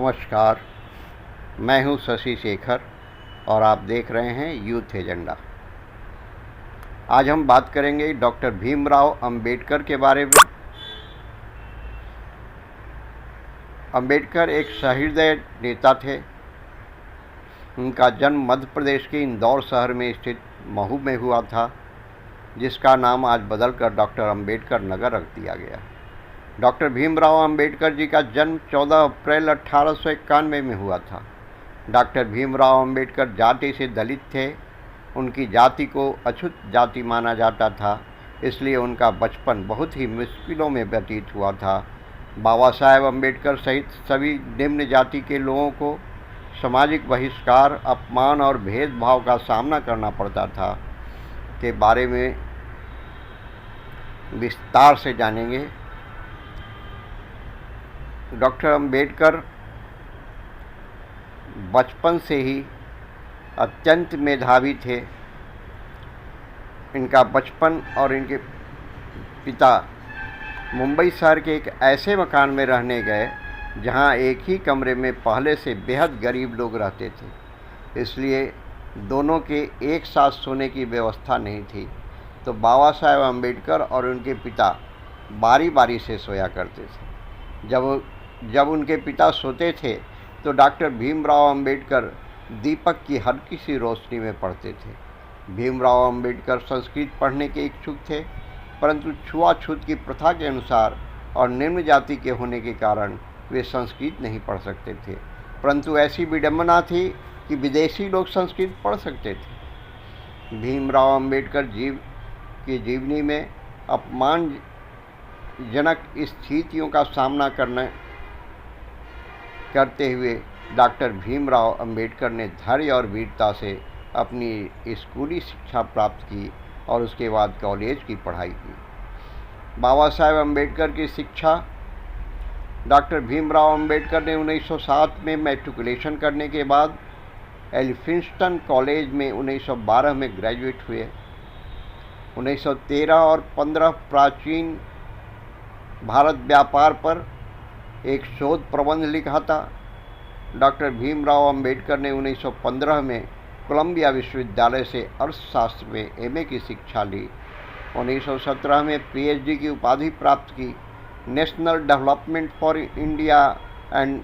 नमस्कार, मैं हूं शशि शेखर और आप देख रहे हैं यूथ एजेंडा। आज हम बात करेंगे डॉक्टर भीमराव अंबेडकर के बारे में। अंबेडकर एक सहृदय नेता थे। उनका जन्म मध्य प्रदेश के इंदौर शहर में स्थित महू में हुआ था, जिसका नाम आज बदलकर डॉक्टर अंबेडकर नगर रख दिया गया। डॉक्टर भीमराव अंबेडकर जी का जन्म 14 अप्रैल 1891 में हुआ था। डॉक्टर भीमराव अंबेडकर जाति से दलित थे। उनकी जाति को अछूत जाति माना जाता था, इसलिए उनका बचपन बहुत ही मुश्किलों में व्यतीत हुआ था। बाबा साहेब अंबेडकर सहित सभी निम्न जाति के लोगों को सामाजिक बहिष्कार, अपमान और भेदभाव का सामना करना पड़ता था के बारे में विस्तार से जानेंगे। डॉक्टर अंबेडकर बचपन से ही अत्यंत मेधावी थे। इनका बचपन और इनके पिता मुंबई शहर के एक ऐसे मकान में रहने गए जहां एक ही कमरे में पहले से बेहद गरीब लोग रहते थे, इसलिए दोनों के एक साथ सोने की व्यवस्था नहीं थी। तो बाबा साहेब अंबेडकर और उनके पिता बारी बारी से सोया करते थे। जब उनके पिता सोते थे तो डॉक्टर भीमराव अंबेडकर दीपक की हल्की सी रोशनी में पढ़ते थे। भीमराव अंबेडकर संस्कृत पढ़ने के इच्छुक थे, परंतु छुआछूत की प्रथा के अनुसार और निम्न जाति के होने के कारण वे संस्कृत नहीं पढ़ सकते थे। परंतु ऐसी विडंबना थी कि विदेशी लोग संस्कृत पढ़ सकते थे। भीमराव अंबेडकर की जीवनी में अपमानजनक स्थितियों का सामना करते हुए डॉक्टर भीमराव अंबेडकर ने धैर्य और वीरता से अपनी स्कूली शिक्षा प्राप्त की और उसके बाद कॉलेज की पढ़ाई की। बाबा साहेब अंबेडकर की शिक्षा डॉक्टर भीमराव अंबेडकर ने 1907 में मैट्रिकुलेशन करने के बाद एल्फिंस्टन कॉलेज में 1912 में ग्रेजुएट हुए। 1913 और 15 प्राचीन भारत व्यापार पर एक शोध प्रबंध लिखा था। डॉक्टर भीमराव अंबेडकर ने 1915 में कोलंबिया विश्वविद्यालय से अर्थशास्त्र में एमए की शिक्षा ली। 1917 में पीएचडी की उपाधि प्राप्त की। National development for India and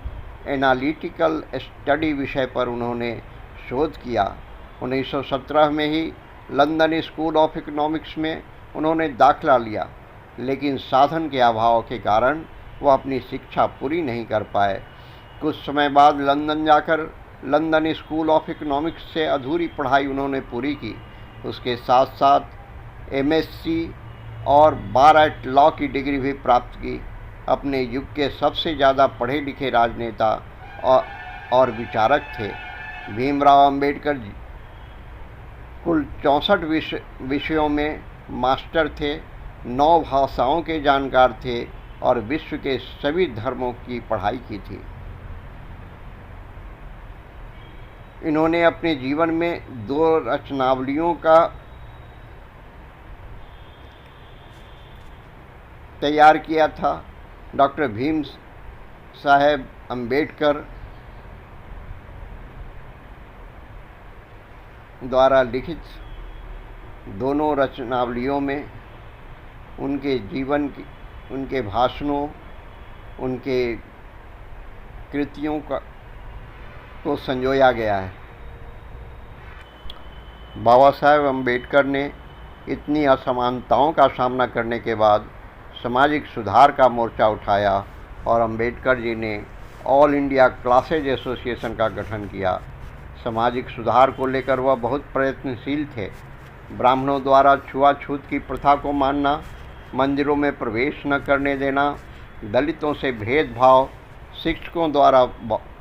analytical study विषय पर उन्होंने शोध किया। 1917 में ही लंदन स्कूल ऑफ इकोनॉमिक्स में उन्होंने दाखिला लिया, लेकिन साधन के अभाव के कारण वह अपनी शिक्षा पूरी नहीं कर पाए। कुछ समय बाद लंदन जाकर लंदन स्कूल ऑफ इकोनॉमिक्स से अधूरी पढ़ाई उन्होंने पूरी की। उसके साथ साथ एमएससी और बार एट लॉ की डिग्री भी प्राप्त की। अपने युग के सबसे ज़्यादा पढ़े लिखे राजनेता और विचारक थे। भीमराव अंबेडकर कुल 64 विषयों में मास्टर थे, 9 भाषाओं के जानकार थे और विश्व के सभी धर्मों की पढ़ाई की थी। इन्होंने अपने जीवन में 2 रचनावलियों का तैयार किया था। डॉक्टर भीम साहेब अंबेडकर द्वारा लिखित दोनों रचनावलियों में उनके जीवन की, उनके भाषणों, उनके कृतियों को संजोया गया है। बाबा साहेब अंबेडकर ने इतनी असमानताओं का सामना करने के बाद सामाजिक सुधार का मोर्चा उठाया और अंबेडकर जी ने ऑल इंडिया क्लासेज एसोसिएशन का गठन किया। सामाजिक सुधार को लेकर वह बहुत प्रयत्नशील थे। ब्राह्मणों द्वारा छुआछूत की प्रथा को मानना, मंदिरों में प्रवेश न करने देना, दलितों से भेदभाव, शिक्षकों द्वारा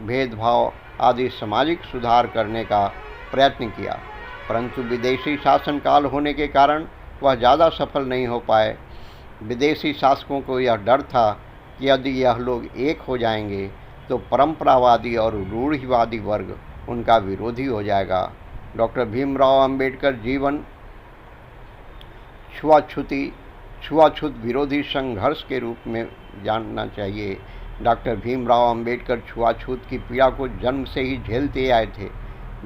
भेदभाव आदि सामाजिक सुधार करने का प्रयत्न किया, परंतु विदेशी शासनकाल होने के कारण वह ज़्यादा सफल नहीं हो पाए। विदेशी शासकों को यह डर था कि यदि यह लोग एक हो जाएंगे तो परंपरावादी और रूढ़िवादी वर्ग उनका विरोधी हो जाएगा। डॉक्टर भीमराव अंबेडकर जीवन छुआछूत विरोधी संघर्ष के रूप में जानना चाहिए। डॉक्टर भीमराव अंबेडकर छुआछूत की पीड़ा को जन्म से ही झेलते आए थे।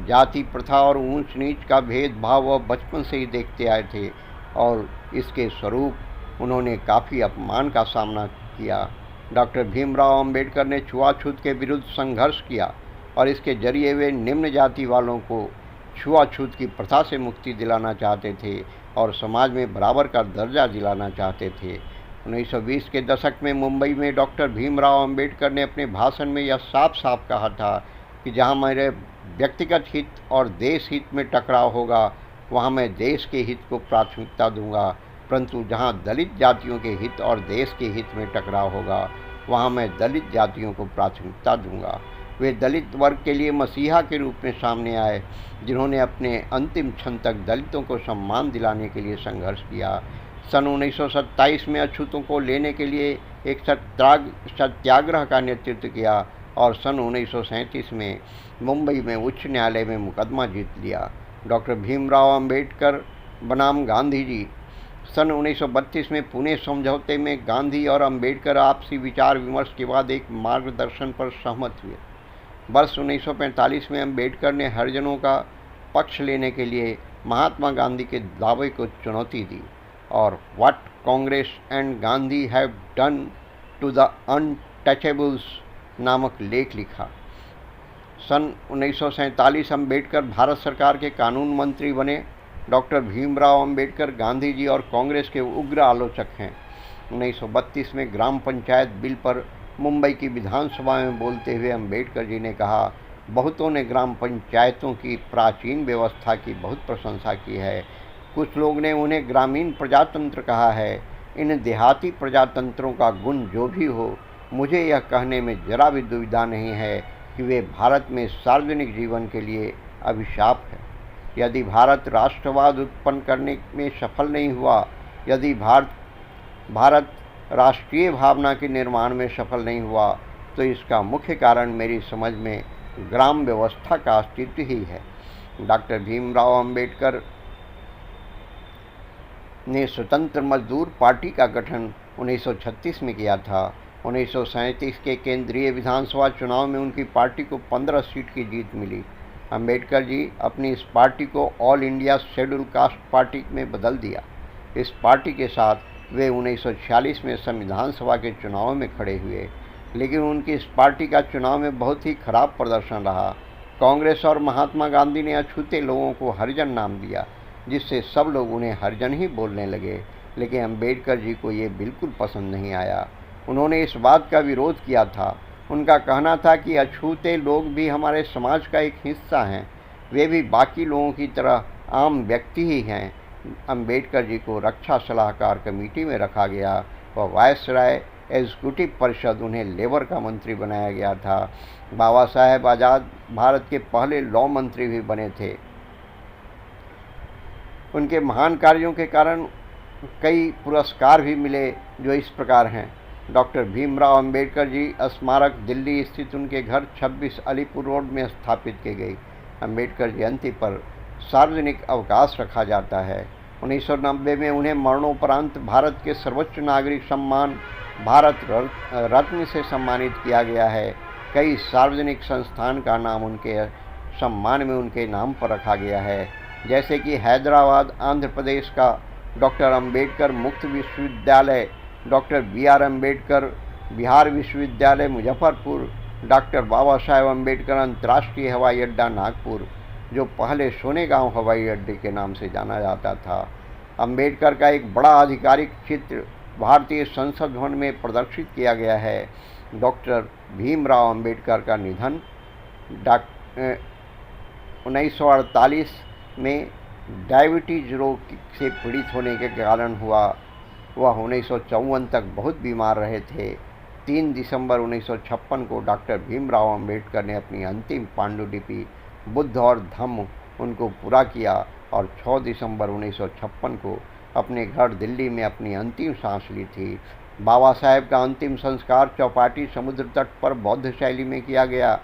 जाति प्रथा और ऊंच नीच का भेदभाव वह बचपन से ही देखते आए थे और इसके स्वरूप उन्होंने काफ़ी अपमान का सामना किया। डॉक्टर भीमराव अंबेडकर ने छुआछूत के विरुद्ध संघर्ष किया और इसके जरिए वे निम्न जाति वालों को छुआछूत की प्रथा से मुक्ति दिलाना चाहते थे और समाज में बराबर का दर्जा दिलाना चाहते थे। 1920 के दशक में मुंबई में डॉक्टर भीमराव अंबेडकर ने अपने भाषण में यह साफ साफ कहा था कि जहां मेरे व्यक्तिगत हित और देश हित में टकराव होगा वहां मैं देश के हित को प्राथमिकता दूंगा, परंतु जहां दलित जातियों के हित और देश के हित में टकराव होगा वहां मैं दलित जातियों को प्राथमिकता दूंगा। वे दलित वर्ग के लिए मसीहा के रूप में सामने आए, जिन्होंने अपने अंतिम क्षण तक दलितों को सम्मान दिलाने के लिए संघर्ष किया। सन 1927 में अछूतों को लेने के लिए एक सत्याग्रह का नेतृत्व किया और सन 1937 में मुंबई में उच्च न्यायालय में मुकदमा जीत लिया। डॉक्टर भीमराव अंबेडकर बनाम गांधी जी सन 1932 में पुणे समझौते में गांधी और अंबेडकर आपसी विचार विमर्श के बाद एक मार्गदर्शन पर सहमत हुए। वर्ष 1945 में अंबेडकर ने हरिजनों का पक्ष लेने के लिए महात्मा गांधी के दावे को चुनौती दी और what Congress and Gandhi have done to the untouchables नामक लेख लिखा। सन 1947 अंबेडकर भारत सरकार के कानून मंत्री बने। डॉक्टर भीमराव अंबेडकर गांधी जी और कांग्रेस के उग्र आलोचक हैं। 1932 में ग्राम पंचायत बिल पर मुंबई की विधानसभा में बोलते हुए अंबेडकर जी ने कहा, बहुतों ने ग्राम पंचायतों की प्राचीन व्यवस्था की बहुत प्रशंसा की है। कुछ लोग ने उन्हें ग्रामीण प्रजातंत्र कहा है। इन देहाती प्रजातंत्रों का गुण जो भी हो, मुझे यह कहने में जरा भी दुविधा नहीं है कि वे भारत में सार्वजनिक जीवन के लिए अभिशाप है। यदि भारत राष्ट्रवाद उत्पन्न करने में सफल नहीं हुआ, यदि भारत राष्ट्रीय भावना के निर्माण में सफल नहीं हुआ, तो इसका मुख्य कारण मेरी समझ में ग्राम व्यवस्था का अस्तित्व ही है। डॉक्टर भीमराव अंबेडकर ने स्वतंत्र मजदूर पार्टी का गठन 1936 में किया था। 1937 के केंद्रीय विधानसभा चुनाव में उनकी पार्टी को 15 सीट की जीत मिली। अंबेडकर जी अपनी इस पार्टी को all India schedule caste party में बदल दिया। इस पार्टी के साथ वे 1946 में संविधान सभा के चुनाव में खड़े हुए, लेकिन उनकी इस पार्टी का चुनाव में बहुत ही खराब प्रदर्शन रहा। कांग्रेस और महात्मा गांधी ने अछूते लोगों को हरिजन नाम दिया, जिससे सब लोग उन्हें हरिजन ही बोलने लगे, लेकिन अंबेडकर जी को ये बिल्कुल पसंद नहीं आया। उन्होंने इस बात का विरोध किया था। उनका कहना था कि अछूते लोग भी हमारे समाज का एक हिस्सा हैं, वे भी बाकी लोगों की तरह आम व्यक्ति ही हैं। अंबेडकर जी को रक्षा सलाहकार कमेटी में रखा गया और वायसराय एग्जीक्यूटिव परिषद उन्हें लेबर का मंत्री बनाया गया था। बाबा साहेब आज़ाद भारत के पहले लॉ मंत्री भी बने थे। उनके महान कार्यों के कारण कई पुरस्कार भी मिले, जो इस प्रकार हैं। डॉक्टर भीमराव अंबेडकर जी स्मारक दिल्ली स्थित उनके घर 26 अलीपुर रोड में स्थापित की गई। अंबेडकर जयंती पर सार्वजनिक अवकाश रखा जाता है। 1990 में उन्हें मरणोपरांत भारत के सर्वोच्च नागरिक सम्मान भारत रत्न से सम्मानित किया गया है। कई सार्वजनिक संस्थान का नाम उनके सम्मान में उनके नाम पर रखा गया है, जैसे कि हैदराबाद आंध्र प्रदेश का डॉक्टर अंबेडकर मुक्त विश्वविद्यालय, डॉक्टर BR अम्बेडकर बिहार विश्वविद्यालय मुजफ्फरपुर, डॉक्टर बाबा साहेब अम्बेडकर अंतर्राष्ट्रीय हवाई अड्डा नागपुर, जो पहले सोनेगांव हवाई अड्डे के नाम से जाना जाता था। अम्बेडकर का एक बड़ा आधिकारिक चित्र भारतीय संसद भवन में प्रदर्शित किया गया है। डॉक्टर भीमराव अम्बेडकर का निधन 1948 में डायबिटीज रोग से पीड़ित होने के कारण हुआ। वह 1954 तक बहुत बीमार रहे थे। 3 दिसंबर 1956 को डॉक्टर भीमराव अम्बेडकर ने अपनी अंतिम पांडुलिपि बुद्ध और धम्म उनको पूरा किया और 6 दिसंबर 1956 को अपने घर दिल्ली में अपनी अंतिम सांस ली थी। बाबा साहेब का अंतिम संस्कार चौपाटी समुद्र तट पर बौद्ध शैली में किया गया।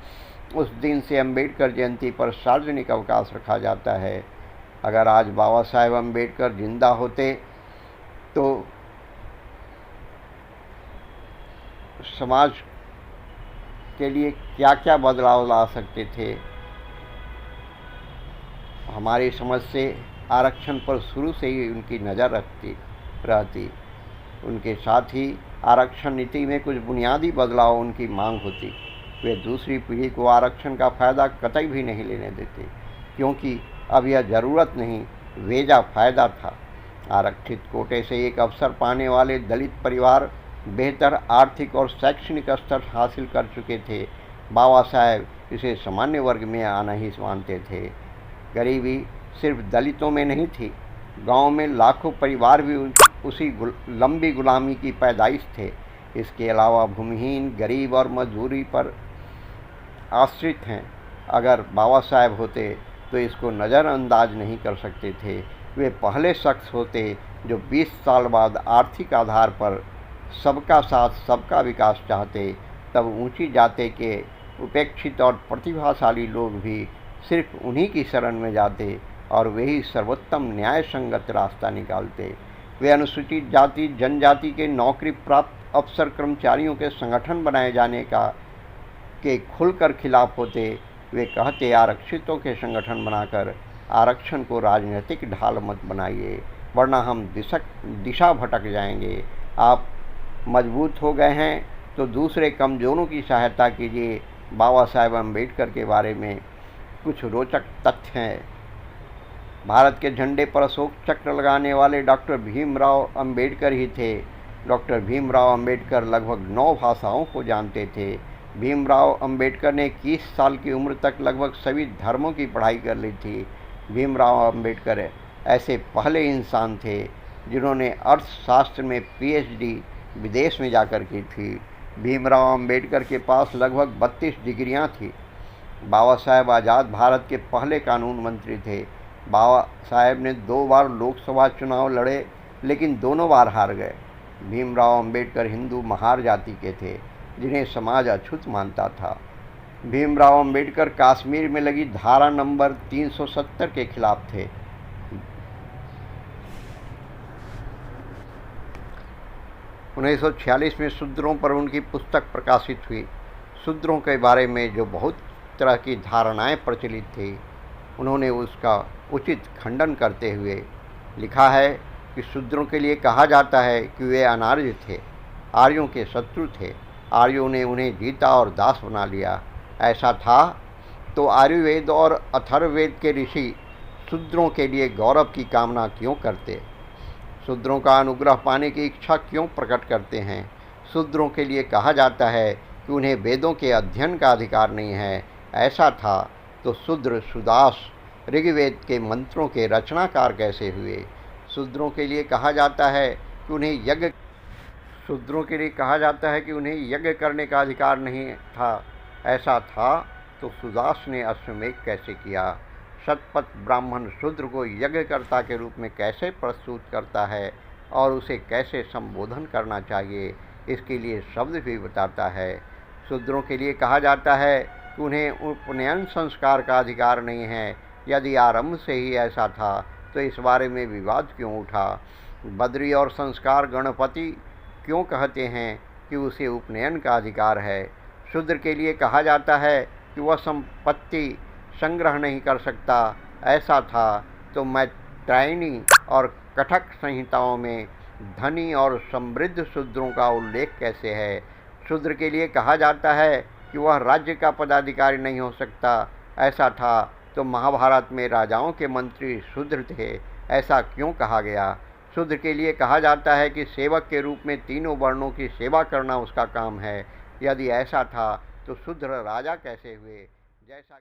उस दिन से अम्बेडकर जयंती पर सार्वजनिक अवकाश रखा जाता है। अगर आज बाबा साहेब अम्बेडकर जिंदा होते तो समाज के लिए क्या क्या बदलाव ला सकते थे। हमारी समझ से आरक्षण पर शुरू से ही उनकी नज़र रहती। उनके साथ ही आरक्षण नीति में कुछ बुनियादी बदलाव उनकी मांग होती। वे दूसरी पीढ़ी को आरक्षण का फ़ायदा कतई भी नहीं लेने देते, क्योंकि अब यह ज़रूरत नहीं, वेजा फ़ायदा था। आरक्षित कोटे से एक अवसर पाने वाले दलित परिवार बेहतर आर्थिक और शैक्षणिक स्तर हासिल कर चुके थे। बाबा साहेब इसे सामान्य वर्ग में आना ही मानते थे। गरीबी सिर्फ दलितों में नहीं थी, गांव में लाखों परिवार भी उसी लंबी गुलामी की पैदाइश थे। इसके अलावा भूमिहीन, गरीब और मजदूरी पर आश्रित हैं। अगर बाबा साहेब होते तो इसको नज़रअंदाज नहीं कर सकते थे। वे पहले शख्स होते जो 20 साल बाद आर्थिक आधार पर सबका साथ सबका विकास चाहते। तब ऊंची जाति के उपेक्षित और प्रतिभाशाली लोग भी सिर्फ उन्हीं की शरण में जाते और वही सर्वोत्तम न्याय संगत रास्ता निकालते। वे अनुसूचित जाति जनजाति के नौकरी प्राप्त अफसर कर्मचारियों के संगठन बनाए जाने के खुलकर खिलाफ होते। वे कहते आरक्षितों के संगठन बनाकर आरक्षण को राजनीतिक ढाल मत बनाइए, वरना हम दिशा भटक जाएंगे। आप मजबूत हो गए हैं तो दूसरे कमजोरों की सहायता कीजिए। बाबा साहेब अम्बेडकर के बारे में कुछ रोचक तथ्य हैं। भारत के झंडे पर अशोक चक्र लगाने वाले डॉक्टर भीमराव अंबेडकर ही थे। डॉक्टर भीमराव अंबेडकर लगभग 9 भाषाओं को जानते थे। भीमराव अंबेडकर ने 21 साल की उम्र तक लगभग सभी धर्मों की पढ़ाई कर ली थी। भीमराव अंबेडकर ऐसे पहले इंसान थे जिन्होंने अर्थशास्त्र में PhD विदेश में जाकर की थी। भीमराव अंबेडकर के पास लगभग 32 डिग्रियां थी। बाबा साहेब आज़ाद भारत के पहले कानून मंत्री थे। बाबा साहेब ने 2 बार लोकसभा चुनाव लड़े, लेकिन दोनों बार हार गए। भीमराव अंबेडकर हिंदू महार जाति के थे जिन्हें समाज अछूत मानता था। भीमराव अंबेडकर कश्मीर में लगी धारा नंबर 370 के खिलाफ थे। उन्नीस 1946 में शूद्रों पर उनकी पुस्तक प्रकाशित हुई। शूद्रों के बारे में जो बहुत तरह की धारणाएं प्रचलित थी, उन्होंने उसका उचित खंडन करते हुए लिखा है कि शूद्रों के लिए कहा जाता है कि वे अनार्य थे, आर्यों के शत्रु थे। आर्यों ने उन्हें जीता और दास बना लिया। ऐसा था तो आयुर्वेद और अथर्ववेद के ऋषि शूद्रों के लिए गौरव की कामना क्यों करते? शूद्रों का अनुग्रह पाने की इच्छा क्यों प्रकट करते हैं? शूद्रों के लिए कहा जाता है कि उन्हें वेदों के अध्ययन का अधिकार नहीं है। ऐसा था तो शूद्र सुदास ऋग्वेद के मंत्रों के रचनाकार कैसे हुए? शूद्रों के लिए कहा जाता है कि उन्हें यज्ञ करने का अधिकार नहीं था। ऐसा था तो सुदास ने अश्वमेध कैसे किया? शतपथ ब्राह्मण शूद्र को यज्ञकर्ता के रूप में कैसे प्रस्तुत करता है और उसे कैसे संबोधन करना चाहिए, इसके लिए शब्द भी बताता है। शूद्रों के लिए कहा जाता है कि उन्हें उपनयन संस्कार का अधिकार नहीं है। यदि आरंभ से ही ऐसा था तो इस बारे में विवाद क्यों उठा? बद्री और संस्कार गणपति क्यों कहते हैं कि उसे उपनयन का अधिकार है? शूद्र के लिए कहा जाता है कि वह संपत्ति संग्रह नहीं कर सकता। ऐसा था तो मैत्रेयी और कठक संहिताओं में धनी और समृद्ध शूद्रों का उल्लेख कैसे है? शूद्र के लिए कहा जाता है कि वह राज्य का पदाधिकारी नहीं हो सकता। ऐसा था तो महाभारत में राजाओं के मंत्री शूद्र थे। ऐसा क्यों कहा गया? शूद्र के लिए कहा जाता है कि सेवक के रूप में तीनों वर्णों की सेवा करना उसका काम है। यदि ऐसा था तो शूद्र राजा कैसे हुए? जैसा